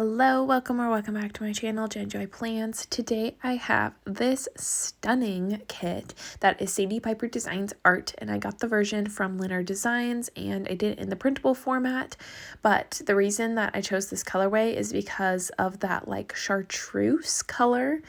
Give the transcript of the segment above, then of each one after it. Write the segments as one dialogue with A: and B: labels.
A: Hello, welcome back to my channel, Jen Joy Plans. Today I have this stunning kit that is Sadie Piper Designs art, and I got the version from Lynner Designs and I did it in the printable format. But the reason that I chose this colorway is because of that like chartreuse color.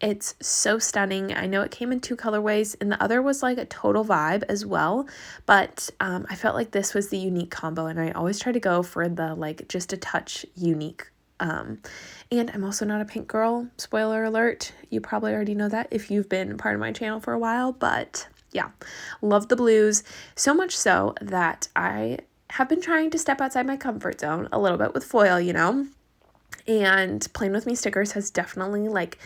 A: It's so stunning. I know it came in two colorways and the other was like a total vibe as well, but I felt like this was the unique combo, and I always try to go for the like just a touch unique. And I'm also not a pink girl, spoiler alert. You probably already know that if you've been part of my channel for a while, but yeah, love the blues, so much so that I have been trying to step outside my comfort zone a little bit with foil, and Playing With Me stickers has definitely like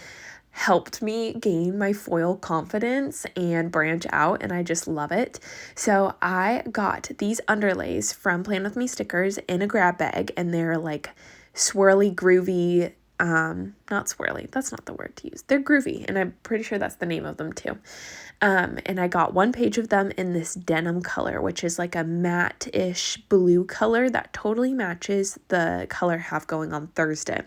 A: helped me gain my foil confidence and branch out, and I just love it. So I got these underlays from Playing With Me stickers in a grab bag, and they're like swirly, groovy, not swirly, that's not the word to use. They're groovy, and I'm pretty sure that's the name of them too. And I got one page of them in this denim color, which is like a matte-ish blue color that totally matches the color I have going on Thursday.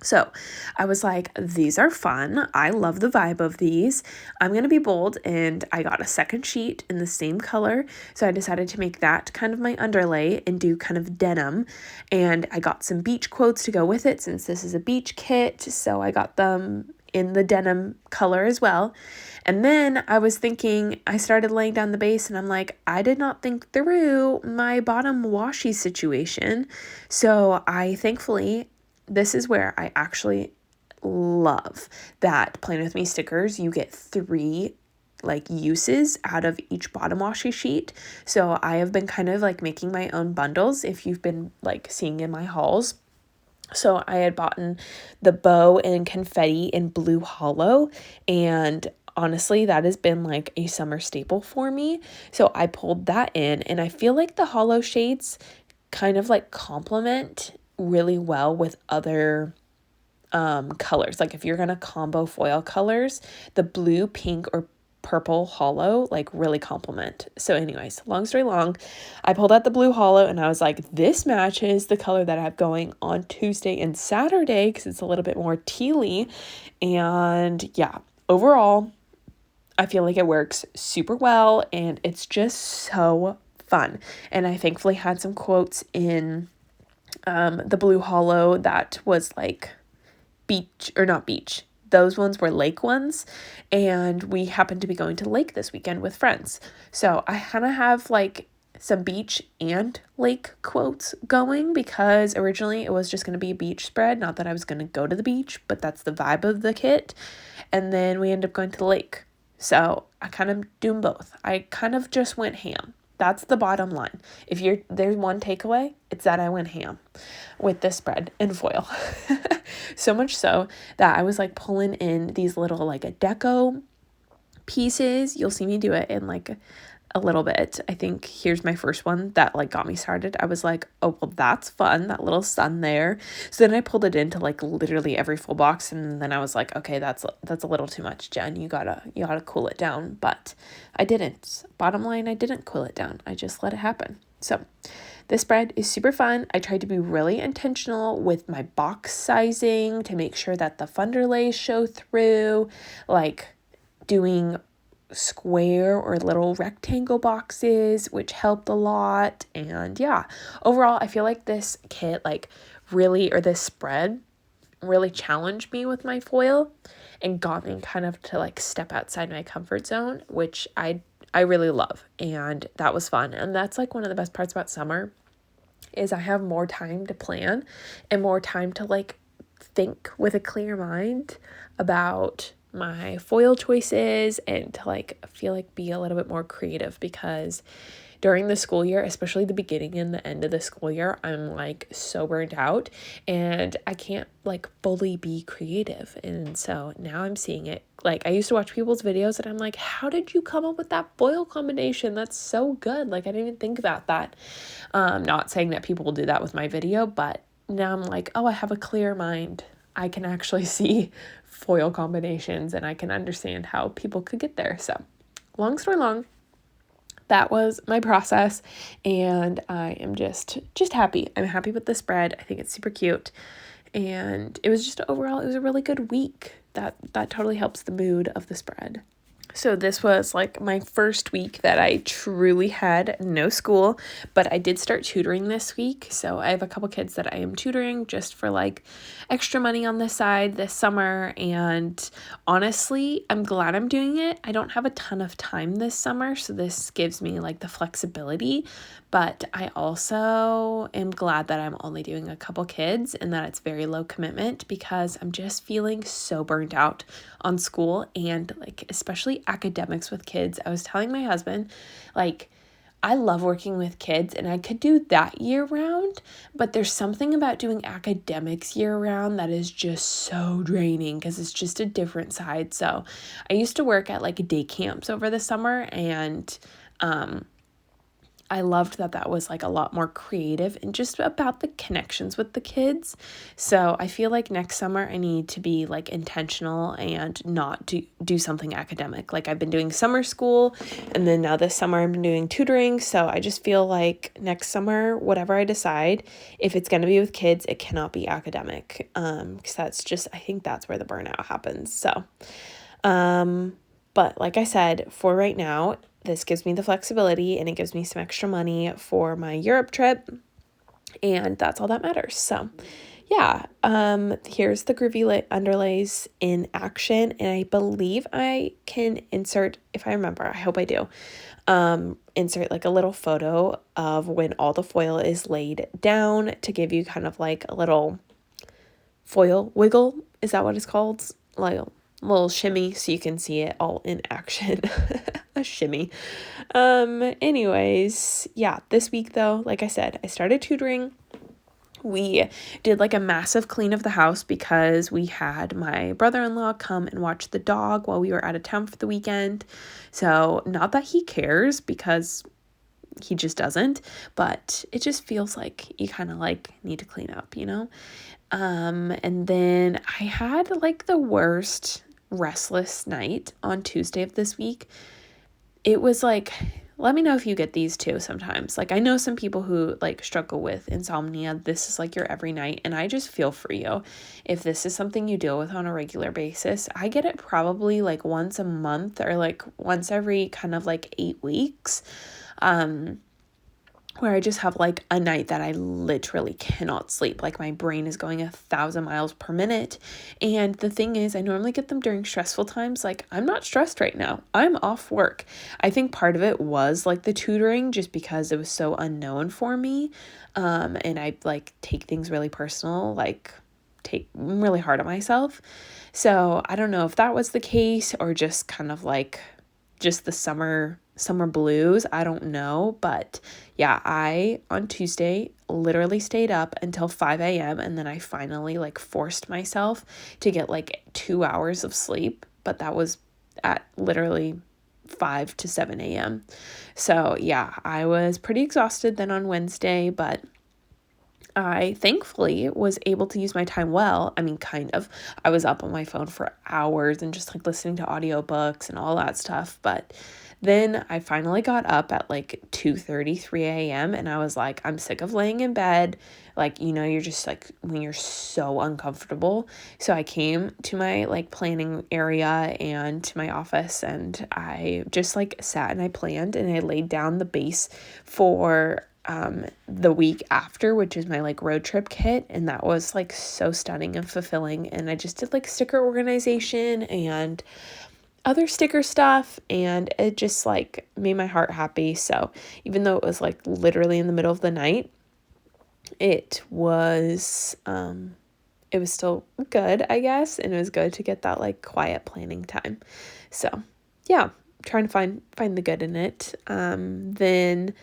A: So I was like, these are fun. I love the vibe of these. I'm going to be bold, and I got a second sheet in the same color. So I decided to make that kind of my underlay and do kind of denim. And I got some beach quotes to go with it since this is a beach kit. So I got them in the denim color as well. And then I was thinking, I started laying down the base, and I'm like, I did not think through my bottom washi situation. So this is where I actually love that Playing With Me stickers, you get 3 like uses out of each bottom washi sheet. So I have been kind of like making my own bundles if you've been like seeing in my hauls. So I had bought the bow and confetti in Blue Holo, and honestly, that has been like a summer staple for me. So I pulled that in, and I feel like the holo shades kind of like complement really well with other colors. Like if you're gonna combo foil colors, the blue, pink, or purple holo like really complement. So anyways, long story long, I pulled out the blue holo, and I was like, this matches the color that I have going on Tuesday and Saturday because it's a little bit more tealy. And yeah, overall, I feel like it works super well, and it's just so fun. And I thankfully had some quotes in the blue holo that was like beach, or not beach. Those ones were lake ones, and we happened to be going to the lake this weekend with friends. So I kind of have like some beach and lake quotes going because originally it was just going to be a beach spread. Not that I was going to go to the beach, but that's the vibe of the kit. And then we ended up going to the lake. So I kind of do both. I kind of just went ham. That's the bottom line. There's one takeaway, it's that I went ham with this spread and foil. So much so that I was like pulling in these little like a deco pieces. You'll see me do it in like a little bit. I think here's my first one that like got me started. I was like, oh, well, that's fun, that little sun there. So then I pulled it into like literally every full box, and then I was like, okay, that's a little too much, Jen. You gotta cool it down. But I didn't. Bottom line, I didn't cool it down. I just let it happen. So this spread is super fun. I tried to be really intentional with my box sizing to make sure that the funderlays show through, like doing square or little rectangle boxes, which helped a lot. And yeah, overall, I feel like this kit this spread really challenged me with my foil and got me kind of to like step outside my comfort zone, which I really love. And that was fun. And that's like one of the best parts about summer is I have more time to plan and more time to like think with a clear mind about my foil choices and to like feel like be a little bit more creative, because during the school year, especially the beginning and the end of the school year, I'm like so burnt out and I can't like fully be creative. And so now I'm seeing it. Like I used to watch people's videos and I'm like, how did you come up with that foil combination? That's so good. Like I didn't even think about that. Not saying that people will do that with my video, but now I'm like, oh, I have a clear mind. I can actually see foil combinations and I can understand how people could get there. So long story long, that was my process, and I am just happy. I'm happy with the spread. I think it's super cute. And it was just overall, it was a really good week. That totally helps the mood of the spread. So this was like my first week that I truly had no school, but I did start tutoring this week. So I have a couple kids that I am tutoring just for like extra money on the side this summer. And honestly, I'm glad I'm doing it. I don't have a ton of time this summer, so this gives me like the flexibility, but I also am glad that I'm only doing a couple kids and that it's very low commitment, because I'm just feeling so burnt out on school and like especially academics with kids. I was telling my husband, like, I love working with kids and I could do that year round, but there's something about doing academics year round that is just so draining because it's just a different side. So I used to work at like day camps over the summer, and I loved that was like a lot more creative and just about the connections with the kids. So I feel like next summer I need to be like intentional and not do something academic. Like I've been doing summer school, and then now this summer I've been doing tutoring. So I just feel like next summer, whatever I decide, if it's going to be with kids, it cannot be academic. Because that's just, I think that's where the burnout happens. So, but like I said, for right now, this gives me the flexibility and it gives me some extra money for my Europe trip, and that's all that matters. So yeah, here's the groovy underlays in action, and I believe I can insert, if I remember, I hope I do, insert like a little photo of when all the foil is laid down to give you kind of like a little foil wiggle. Is that what it's called? Like a little shimmy so you can see it all in action. A shimmy. Anyways, yeah, this week though, like I said, I started tutoring. We did like a massive clean of the house because we had my brother-in-law come and watch the dog while we were out of town for the weekend. So not that he cares, because he just doesn't, but it just feels like you kind of like need to clean up, you know? And then I had like the worst restless night on Tuesday of this week. It was like, let me know if you get these too sometimes. Like I know some people who like struggle with insomnia. This is like your every night, and I just feel for you if this is something you deal with on a regular basis. I get it probably like once a month or like once every kind of like 8 weeks. Where I just have like a night that I literally cannot sleep. Like my brain is going 1,000 miles per minute. And the thing is, I normally get them during stressful times. Like I'm not stressed right now. I'm off work. I think part of it was like the tutoring, just because it was so unknown for me. And I like take things really personal, like take really hard on myself. So I don't know if that was the case or just kind of like just the summer blues. I don't know. But yeah, I on Tuesday literally stayed up until 5 a.m. and then I finally like forced myself to get like 2 hours of sleep. But that was at literally 5 to 7 a.m. So yeah, I was pretty exhausted then on Wednesday, but I thankfully was able to use my time well. I mean, kind of. I was up on my phone for hours and just like listening to audiobooks and all that stuff. But then I finally got up at like 2:30, 3 a.m. and I was like, I'm sick of laying in bed. Like, you know, you're just like, when you're so uncomfortable. So I came to my like planning area and to my office, and I just like sat and I planned and I laid down the base for the week after, which is my like road trip kit, and that was like so stunning and fulfilling. And I just did like sticker organization and other sticker stuff, and it just like made my heart happy. So even though it was like literally in the middle of the night, it was still good, I guess, and it was good to get that like quiet planning time. So yeah, trying to find the good in it. Then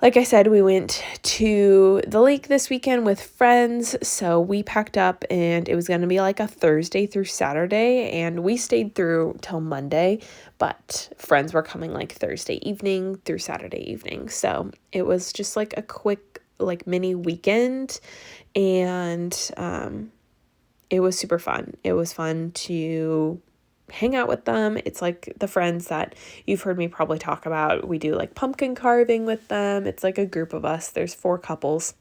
A: like I said, we went to the lake this weekend with friends, so we packed up, and it was going to be like a Thursday through Saturday, and we stayed through till Monday, but friends were coming like Thursday evening through Saturday evening, so it was just like a quick like mini weekend, and it was super fun. It was fun to hang out with them. It's like the friends that you've heard me probably talk about. We do like pumpkin carving with them. It's like a group of us. There's 4 couples.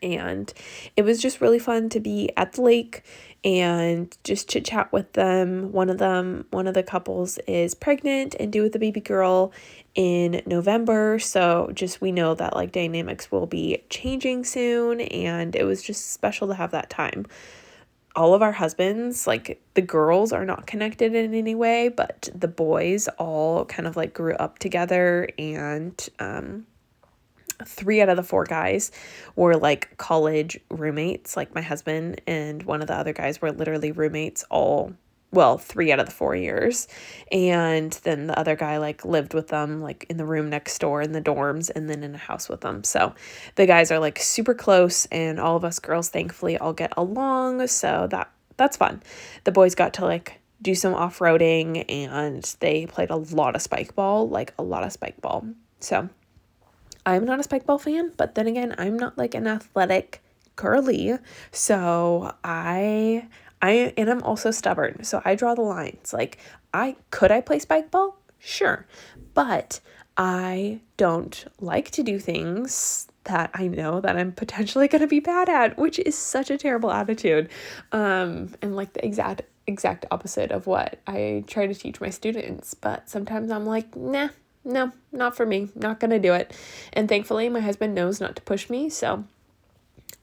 A: and it was just really fun to be at the lake and just chit chat with them. One of the couples is pregnant and due with a baby girl in November. So just we know that like dynamics will be changing soon, and it was just special to have that time. All of our husbands, like the girls are not connected in any way, but the boys all kind of like grew up together, and 3 out of the 4 guys were like college roommates. Like my husband and one of the other guys were literally roommates 3 out of the 4 years. And then the other guy like lived with them like in the room next door in the dorms and then in a house with them. So the guys are like super close, and all of us girls thankfully all get along. So that's fun. The boys got to like do some off-roading, and they played a lot of spike ball. So I'm not a spike ball fan, but then again, I'm not like an athletic girly. So I'm also stubborn. So I draw the lines. Like could I play spike ball? Sure. But I don't like to do things that I know that I'm potentially going to be bad at, which is such a terrible attitude. And like the exact opposite of what I try to teach my students. But sometimes I'm like, nah. No, not for me. Not going to do it. And thankfully, my husband knows not to push me, so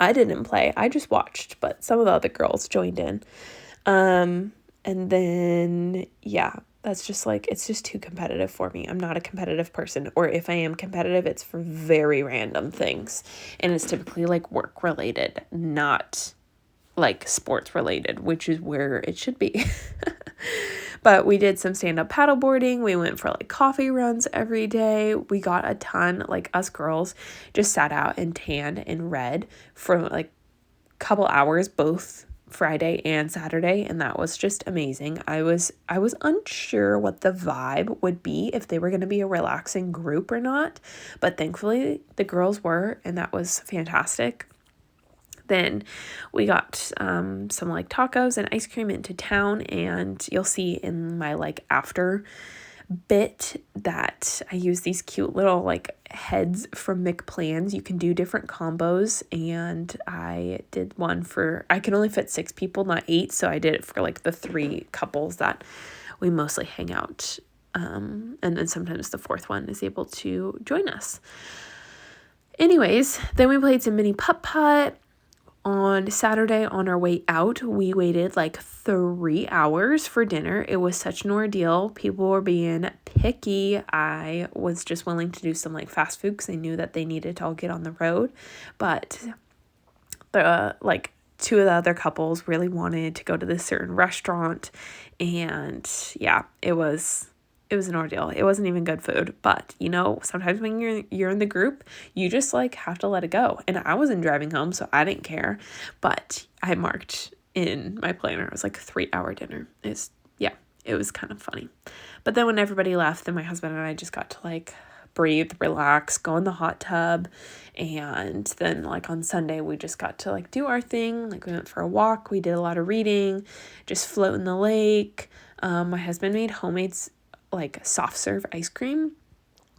A: I didn't play. I just watched, but some of the other girls joined in. And then, yeah, that's just like, it's just too competitive for me. I'm not a competitive person, or if I am competitive, it's for very random things. And it's typically like work related, not like sports related, which is where it should be. But we did some stand-up paddleboarding. We went for like coffee runs every day. We got a ton, like us girls just sat out and tanned and read for like a couple hours, both Friday and Saturday, and that was just amazing. I was unsure what the vibe would be, if they were going to be a relaxing group or not, but thankfully the girls were, and that was fantastic. Then we got some like tacos and ice cream into town, and you'll see in my like after bit that I use these cute little like heads from McPlans. You can do different combos, and I did one for, I can only fit 6 people, not 8, so I did it for like the 3 couples that we mostly hang out, and then sometimes the 4th one is able to join us. Anyways, then we played some mini putt-putt. On Saturday, on our way out, we waited like 3 hours for dinner. It was such an ordeal. People were being picky. I was just willing to do some like fast food because I knew that they needed to all get on the road. But the like 2 of the other couples really wanted to go to this certain restaurant. And yeah, it was an ordeal. It wasn't even good food, but you know, sometimes when you're in the group, you just like have to let it go. And I wasn't driving home, so I didn't care, but I marked in my planner, it was like a 3-hour dinner. It was kind of funny. But then when everybody left, then my husband and I just got to like breathe, relax, go in the hot tub. And then like on Sunday, we just got to like do our thing. Like we went for a walk. We did a lot of reading, just float in the lake. My husband made homemade like soft serve ice cream,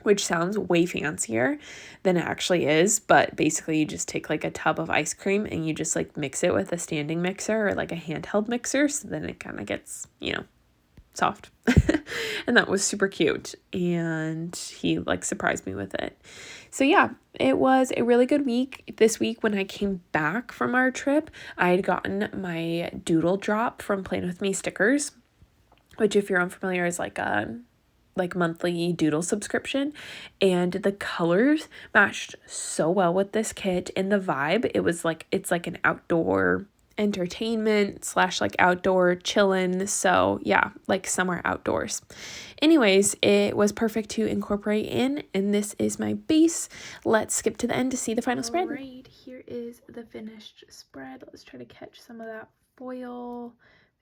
A: which sounds way fancier than it actually is, but basically you just take like a tub of ice cream and you just like mix it with a standing mixer or like a handheld mixer, so then it kind of gets, you know, soft. And that was super cute, and he like surprised me with it. So yeah, it was a really good week. This week when I came back from our trip, I had gotten my doodle drop from Plan With Me stickers, which if you're unfamiliar is like a monthly doodle subscription, and the colors matched so well with this kit and the vibe. It was like, it's like an outdoor entertainment / like outdoor chillin', so yeah, like somewhere outdoors. Anyways, it was perfect to incorporate in, and this is my base. Let's skip to the end to see the final spread. Right, here is the finished spread. Let's try to catch some of that foil.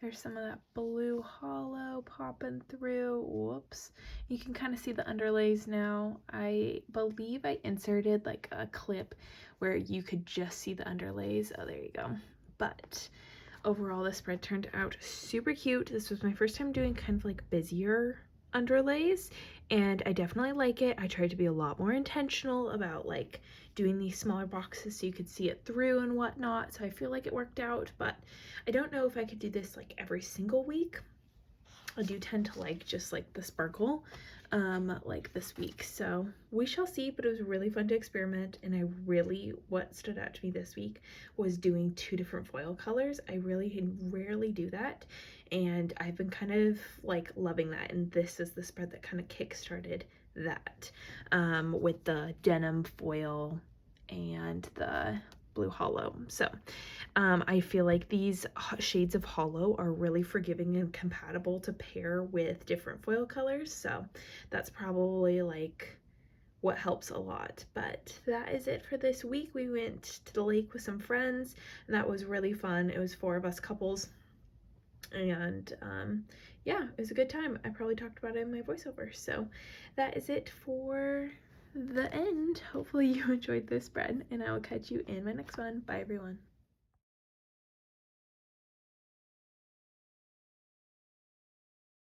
A: There's some of that blue holo popping through. Whoops. You can kind of see the underlays now. I believe I inserted like a clip where you could just see the underlays. Oh, there you go. But overall, the spread turned out super cute. This was my first time doing kind of like busier underlays, and I definitely like it. I tried to be a lot more intentional about like doing these smaller boxes so you could see it through and whatnot, so I feel like it worked out, but I don't know if I could do this like every single week. I do tend to like just like the sparkle like this week, so we shall see. But it was really fun to experiment, and what stood out to me this week was doing 2 different foil colors. I really rarely do that, and I've been kind of like loving that, and this is the spread that kind of kick-started that with the denim foil and the blue holo. So I feel like these shades of holo are really forgiving and compatible to pair with different foil colors, so that's probably like what helps a lot. But that is it for this week. We went to the lake with some friends, and that was really fun. It was 4 of us couples, and yeah, it was a good time. I probably talked about it in my voiceover. So that is it for the end. Hopefully you enjoyed this spread, and I will catch you in my next one. Bye everyone.